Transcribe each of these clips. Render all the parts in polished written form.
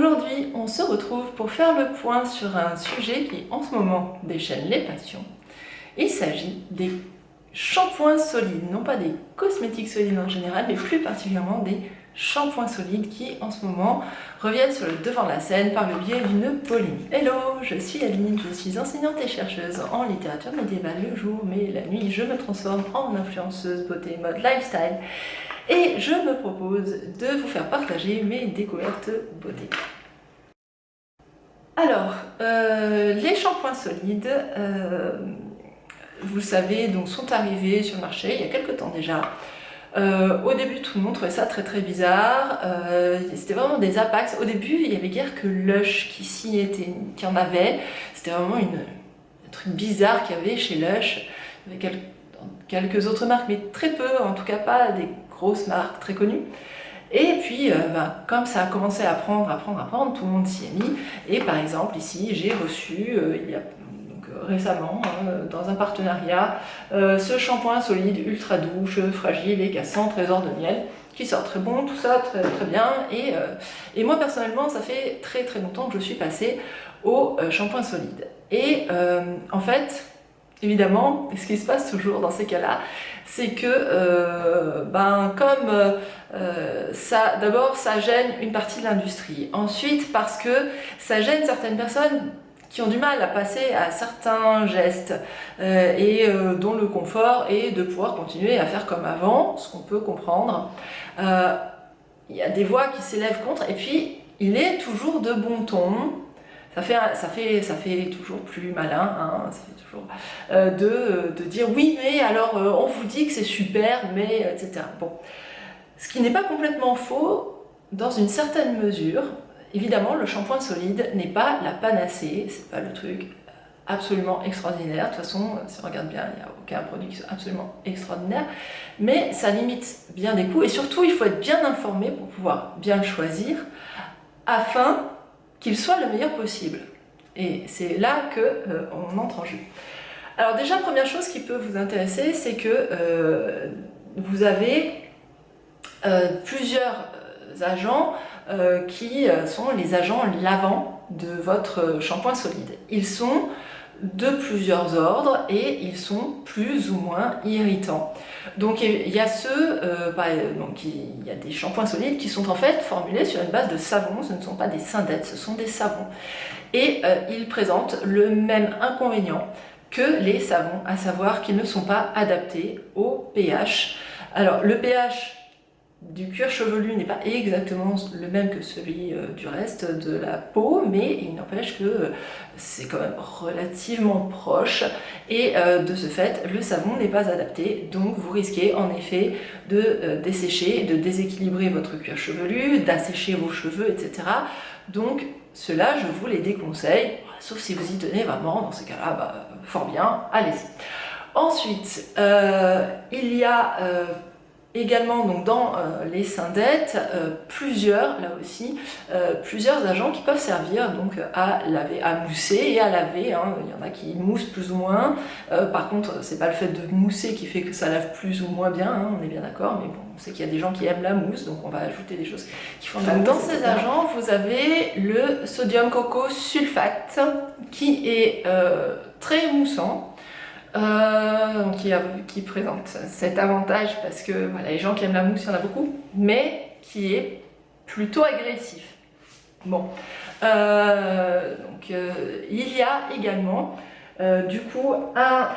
Aujourd'hui, on se retrouve pour faire le point sur un sujet qui, en ce moment, déchaîne les passions. Il s'agit des shampoings solides, non pas des cosmétiques solides en général, mais plus particulièrement des shampoings solides qui, en ce moment, reviennent sur le devant de la scène par le biais d'une Pauline. Hello, je suis Aline, je suis enseignante et chercheuse en littérature médiévale le jour, mais la nuit, je me transforme en influenceuse beauté mode lifestyle. Et je me propose de vous faire partager mes découvertes beauté. Alors, les shampoings solides, vous le savez, donc, sont arrivés sur le marché il y a quelques temps déjà. Au début, tout le monde trouvait ça très bizarre. C'était vraiment des Apax. Au début, il n'y avait guère que Lush qui en avait. C'était vraiment un truc bizarre qu'il y avait chez Lush. Il y avait quelques autres marques, mais très peu, en tout cas pas des grosses marques très connues. Et puis, comme ça a commencé à prendre, tout le monde s'y est mis. Et par exemple, ici, j'ai reçu, il y a récemment, dans un partenariat, ce shampoing solide, ultra doux, cheveux fragiles et cassant, trésor de miel, qui sort très bon, tout ça, très bien. Et moi, personnellement, ça fait très longtemps que je suis passée au shampoing solide. Et en fait, évidemment, ce qui se passe toujours dans ces cas-là, c'est que d'abord ça gêne une partie de l'industrie. Ensuite, parce que ça gêne certaines personnes qui ont du mal à passer à certains gestes dont le confort est de pouvoir continuer à faire comme avant, ce qu'on peut comprendre. Il y a des voix qui s'élèvent contre, et puis il est toujours de bon ton. Ça fait toujours plus malin, hein, ça fait toujours de dire oui, mais alors on vous dit que c'est super, mais etc. Bon, ce qui n'est pas complètement faux dans une certaine mesure. Évidemment, le shampoing solide n'est pas la panacée, c'est pas le truc absolument extraordinaire. De toute façon, si on regarde bien, il n'y a aucun produit qui soit absolument extraordinaire, mais ça limite bien des coûts et surtout, il faut être bien informé pour pouvoir bien le choisir afin qu'il soit le meilleur possible. Et c'est là qu'on entre en jeu. Alors déjà, première chose qui peut vous intéresser, c'est que vous avez plusieurs agents qui sont les agents lavants de votre shampoing solide. Ils sont de plusieurs ordres et ils sont plus ou moins irritants. Donc il y a il y a des shampoings solides qui sont en fait formulés sur une base de savon, ce ne sont pas des synthètes, ce sont des savons. Et ils présentent le même inconvénient que les savons, à savoir qu'ils ne sont pas adaptés au pH. Alors le pH du cuir chevelu n'est pas exactement le même que celui du reste de la peau, mais il n'empêche que c'est quand même relativement proche et de ce fait le savon n'est pas adapté, donc vous risquez en effet de dessécher, de déséquilibrer votre cuir chevelu, d'assécher vos cheveux, etc. Donc cela je vous les déconseille, sauf si vous y tenez vraiment, dans ces cas-là, fort bien, allez-y. Ensuite, il y a également donc, dans les synthètes, plusieurs agents qui peuvent servir donc, à laver, à mousser et à laver. Hein. Il y en a qui moussent plus ou moins. Par contre, c'est pas le fait de mousser qui fait que ça lave plus ou moins bien, hein, on est bien d'accord, mais bon, on sait qu'il y a des gens qui aiment la mousse, donc on va ajouter des choses qui font de la mousse. Dans ces agents, vous avez le sodium coco sulfate qui est très moussant. Qui présente cet avantage parce que voilà, les gens qui aiment la mousse, il y en a beaucoup, mais qui est plutôt agressif. Bon, il y a également du coup un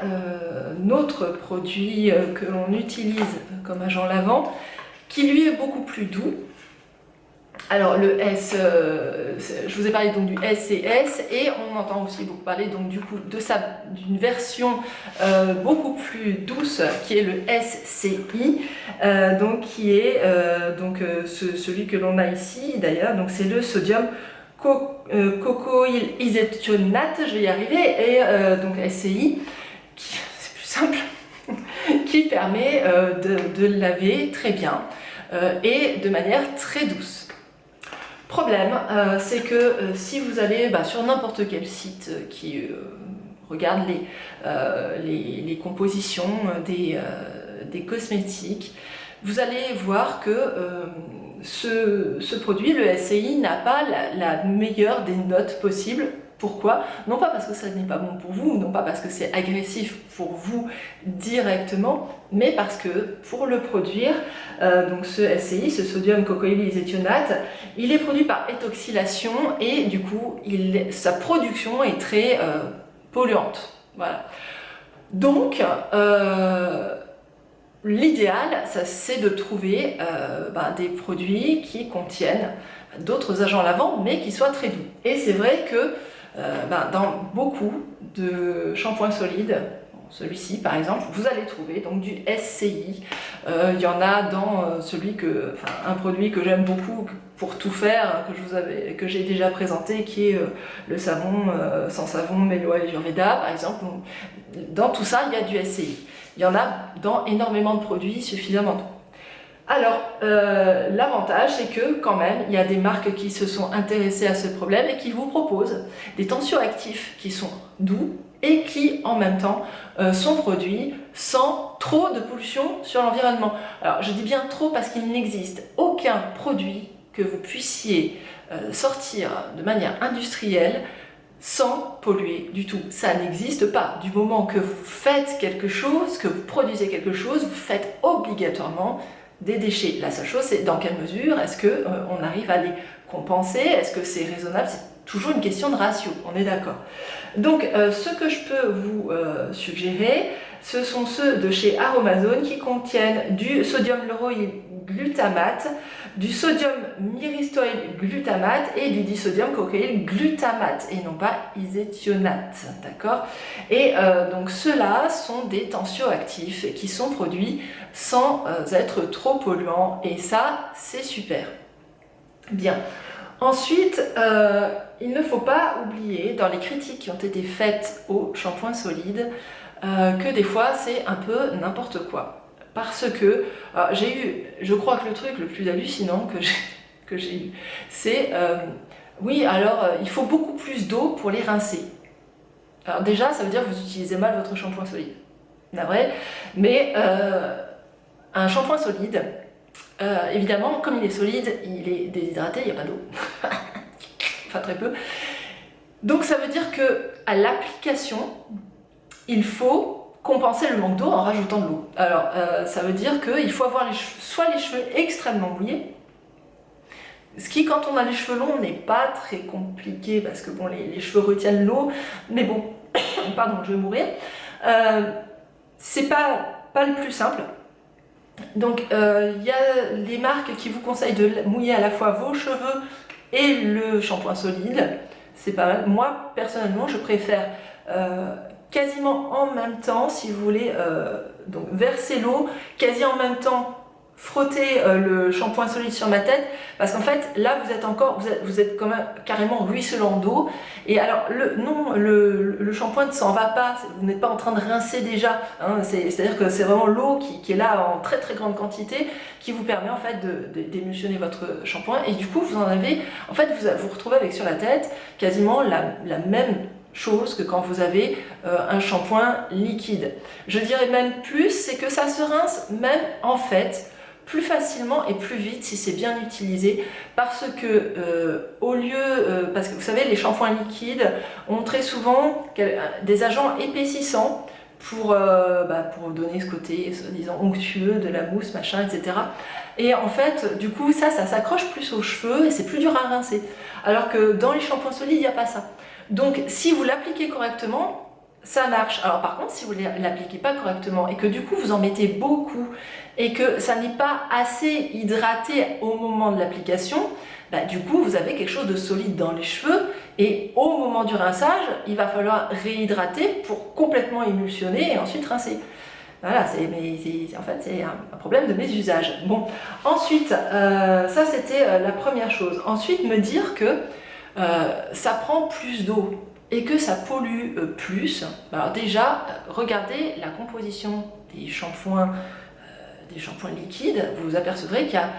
autre produit que l'on utilise comme agent lavant qui lui est beaucoup plus doux. Alors le S, je vous ai parlé donc du SCS et on entend aussi beaucoup parler donc du coup d'une version beaucoup plus douce qui est le SCI, donc qui est celui que l'on a ici d'ailleurs, donc c'est le sodium cocoïl isothionate, je vais y arriver, et donc SCI, c'est plus simple, qui permet de laver très bien et de manière très douce. Problème, c'est que si vous allez sur n'importe quel site qui regarde les compositions des cosmétiques, vous allez voir que ce produit, le SCI, n'a pas la meilleure des notes possibles. Pourquoi? Non pas parce que ça n'est pas bon pour vous, non pas parce que c'est agressif pour vous directement, mais parce que pour le produire, donc ce SCI, ce sodium cocoïl iséthionate, il est produit par étoxylation et du coup sa production est très polluante. Voilà. Donc, l'idéal, c'est de trouver des produits qui contiennent d'autres agents lavants, mais qui soient très doux. Et c'est vrai que dans beaucoup de shampoings solides, celui-ci par exemple, vous allez trouver donc du SCI. Il y en a dans un produit que j'aime beaucoup pour tout faire, que j'ai déjà présenté, qui est le savon sans savon Melo Ayurveda par exemple. Dans tout ça, il y a du SCI. Il y en a dans énormément de produits, suffisamment tôt. Alors, l'avantage, c'est que quand même, il y a des marques qui se sont intéressées à ce problème et qui vous proposent des tensioactifs qui sont doux et qui, en même temps, sont produits sans trop de pollution sur l'environnement. Alors, je dis bien trop parce qu'il n'existe aucun produit que vous puissiez sortir de manière industrielle sans polluer du tout. Ça n'existe pas. Du moment que vous faites quelque chose, que vous produisez quelque chose, vous faites obligatoirement des déchets. La seule chose, c'est dans quelle mesure est-ce qu'on arrive à les compenser, est-ce que c'est raisonnable, c'est toujours une question de ratio, on est d'accord. Donc ce que je peux vous suggérer, ce sont ceux de chez Aromazone qui contiennent du sodium lauryl glutamate, du sodium myristoyl glutamate et du disodium cocoïl glutamate et non pas iséthionate, d'accord. Et donc ceux-là sont des tensioactifs qui sont produits sans être trop polluants et ça c'est super. Bien. Ensuite, il ne faut pas oublier dans les critiques qui ont été faites aux shampoings solides que des fois c'est un peu n'importe quoi. Parce que j'ai eu, je crois que le truc le plus hallucinant que j'ai eu, c'est oui, alors il faut beaucoup plus d'eau pour les rincer. Alors déjà, ça veut dire que vous utilisez mal votre shampoing solide. Navré, mais un shampoing solide, évidemment, comme il est solide, il est déshydraté, il n'y a pas d'eau. Enfin, très peu. Donc ça veut dire qu'à l'application, il faut compenser le manque d'eau en rajoutant de l'eau. Alors, ça veut dire qu'il faut avoir soit les cheveux extrêmement mouillés, ce qui, quand on a les cheveux longs, n'est pas très compliqué, parce que bon, les cheveux retiennent l'eau, mais bon, pardon, je vais mourir. C'est pas le plus simple. Donc, il y a les marques qui vous conseillent de mouiller à la fois vos cheveux et le shampoing solide. C'est pas mal. Moi, personnellement, je préfère quasiment en même temps, si vous voulez, donc verser l'eau, quasi en même temps frotter le shampoing solide sur ma tête, parce qu'en fait là vous êtes quand même carrément ruisselant d'eau, et alors le shampoing ne s'en va pas, vous n'êtes pas en train de rincer déjà, hein, c'est-à-dire que c'est vraiment l'eau qui est là en très très grande quantité qui vous permet en fait d'émulsionner votre shampoing, et du coup vous en avez, en fait vous retrouvez avec sur la tête quasiment la même chose que quand vous avez un shampoing liquide. Je dirais même plus, c'est que ça se rince même en fait plus facilement et plus vite si c'est bien utilisé, parce que parce que vous savez, les shampoings liquides ont très souvent des agents épaississants pour donner ce côté disons onctueux de la mousse, machin, etc. Et en fait, du coup, ça s'accroche plus aux cheveux et c'est plus dur à rincer. Alors que dans les shampoings solides, il n'y a pas ça. Donc, si vous l'appliquez correctement, ça marche. Alors par contre, si vous ne l'appliquez pas correctement et que du coup vous en mettez beaucoup et que ça n'est pas assez hydraté au moment de l'application, du coup vous avez quelque chose de solide dans les cheveux et au moment du rinçage, il va falloir réhydrater pour complètement émulsionner et ensuite rincer. Voilà, en fait c'est un problème de mes usages. Bon, ensuite, ça c'était la première chose. Ensuite, me dire que ça prend plus d'eau et que ça pollue plus. Alors déjà, regardez la composition des shampoings liquides, vous vous apercevrez qu'il y a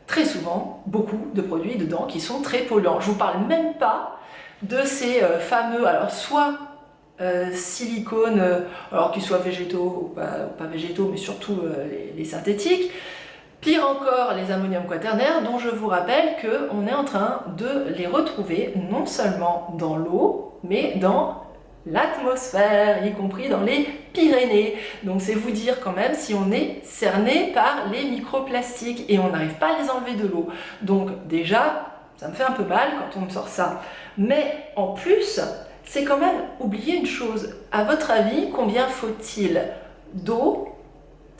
très souvent beaucoup de produits dedans qui sont très polluants. Je ne vous parle même pas de ces fameux, alors soit silicones, alors qu'ils soient végétaux ou pas végétaux, mais surtout les synthétiques, Pire encore, les ammoniums quaternaires, dont je vous rappelle qu'on est en train de les retrouver non seulement dans l'eau, mais dans l'atmosphère, y compris dans les Pyrénées. Donc c'est vous dire quand même si on est cerné par les microplastiques et on n'arrive pas à les enlever de l'eau. Donc déjà, ça me fait un peu mal quand on me sort ça. Mais en plus, c'est quand même oublier une chose. À votre avis, combien faut-il d'eau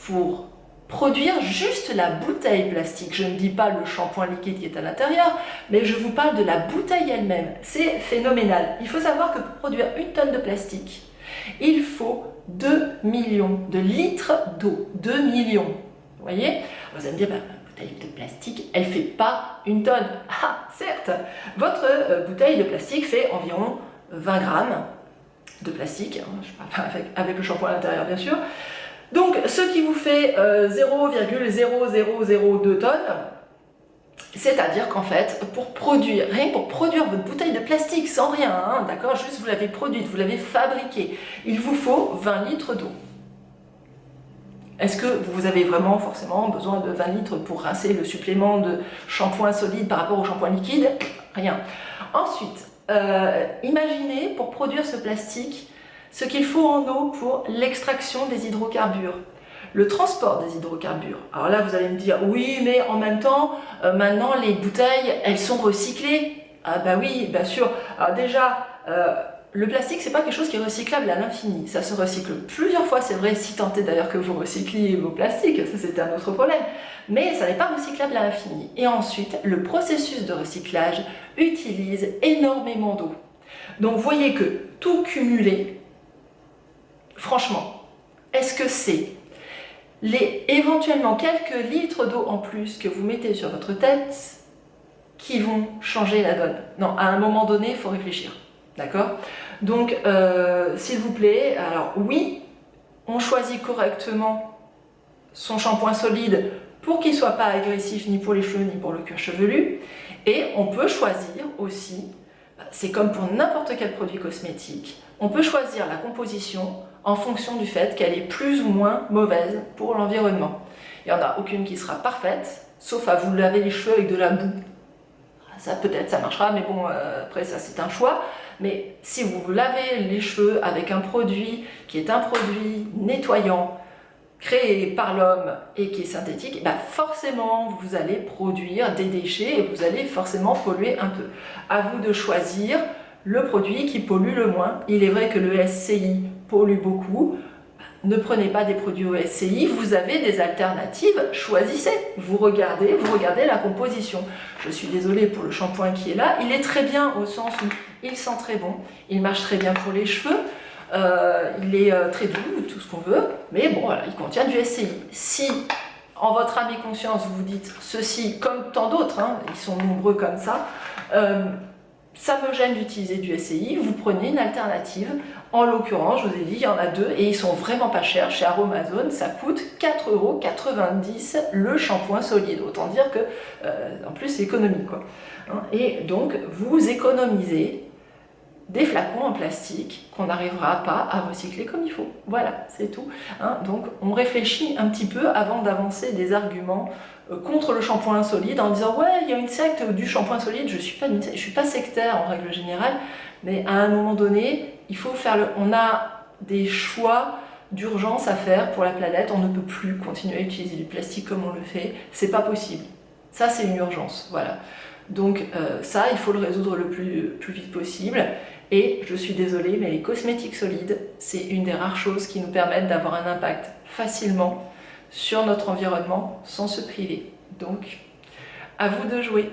pour produire juste la bouteille plastique? Je ne dis pas le shampoing liquide qui est à l'intérieur, mais je vous parle de la bouteille elle-même. C'est phénoménal. Il faut savoir que pour produire une tonne de plastique, il faut 2 millions de litres d'eau. 2 millions. Vous voyez? Vous allez me dire, une bouteille de plastique, elle ne fait pas une tonne. Ah, certes, votre bouteille de plastique fait environ 20 grammes de plastique. Je parle pas avec le shampoing à l'intérieur, bien sûr. Donc, ce qui vous fait 0,0002 tonnes, c'est-à-dire qu'en fait, rien que pour produire votre bouteille de plastique sans rien, hein, d'accord, juste vous l'avez produite, vous l'avez fabriquée, il vous faut 20 litres d'eau. Est-ce que vous avez vraiment forcément besoin de 20 litres pour rincer le supplément de shampoing solide par rapport au shampoing liquide? Rien. Ensuite, imaginez pour produire ce plastique, ce qu'il faut en eau pour l'extraction des hydrocarbures, le transport des hydrocarbures. Alors là, vous allez me dire, oui, mais en même temps, maintenant, les bouteilles, elles sont recyclées. Ah bah oui, bien sûr. Alors déjà, le plastique, c'est pas quelque chose qui est recyclable à l'infini. Ça se recycle plusieurs fois, c'est vrai, si tant est d'ailleurs que vous recycliez vos plastiques, ça c'est un autre problème. Mais ça n'est pas recyclable à l'infini. Et ensuite, le processus de recyclage utilise énormément d'eau. Donc, vous voyez que tout cumulé, franchement, est-ce que c'est les éventuellement quelques litres d'eau en plus que vous mettez sur votre tête qui vont changer la donne? Non, à un moment donné, il faut réfléchir. D'accord? Donc, s'il vous plaît, alors oui, on choisit correctement son shampoing solide pour qu'il ne soit pas agressif ni pour les cheveux ni pour le cuir chevelu. Et on peut choisir aussi, c'est comme pour n'importe quel produit cosmétique, on peut choisir la composition en fonction du fait qu'elle est plus ou moins mauvaise pour l'environnement. Il n'y en a aucune qui sera parfaite, sauf à vous laver les cheveux avec de la boue. Ça peut-être, ça marchera, mais bon, après ça c'est un choix. Mais si vous vous lavez les cheveux avec un produit qui est un produit nettoyant, créé par l'homme et qui est synthétique, ben forcément vous allez produire des déchets et vous allez forcément polluer un peu. À vous de choisir le produit qui pollue le moins. Il est vrai que le SCI pollue beaucoup. Ne prenez pas des produits au SCI, vous avez des alternatives, choisissez. Vous regardez la composition. Je suis désolée pour le shampoing qui est là, il est très bien au sens où il sent très bon, il marche très bien pour les cheveux, il est très doux, tout ce qu'on veut, mais bon, voilà, il contient du SCI. Si, en votre âme et conscience, vous vous dites ceci, comme tant d'autres, hein, ils sont nombreux comme ça me gêne d'utiliser du SCI, vous prenez une alternative. En l'occurrence, je vous ai dit, il y en a deux et ils sont vraiment pas chers. Chez Aromazone, ça coûte 4,90 € le shampoing solide. Autant dire que, en plus, c'est économique, quoi. Et donc, vous économisez des flacons en plastique qu'on n'arrivera pas à recycler comme il faut. Voilà, c'est tout. Donc, on réfléchit un petit peu avant d'avancer des arguments contre le shampoing solide en disant ouais, il y a une secte du shampoing solide. Je suis pas sectaire en règle générale, mais à un moment donné, il faut faire on a des choix d'urgence à faire pour la planète. On ne peut plus continuer à utiliser du plastique comme on le fait. C'est pas possible. Ça, c'est une urgence. Voilà. Donc ça, il faut le résoudre le plus vite possible. Et je suis désolée, mais les cosmétiques solides, c'est une des rares choses qui nous permettent d'avoir un impact facilement sur notre environnement sans se priver. Donc, à vous de jouer.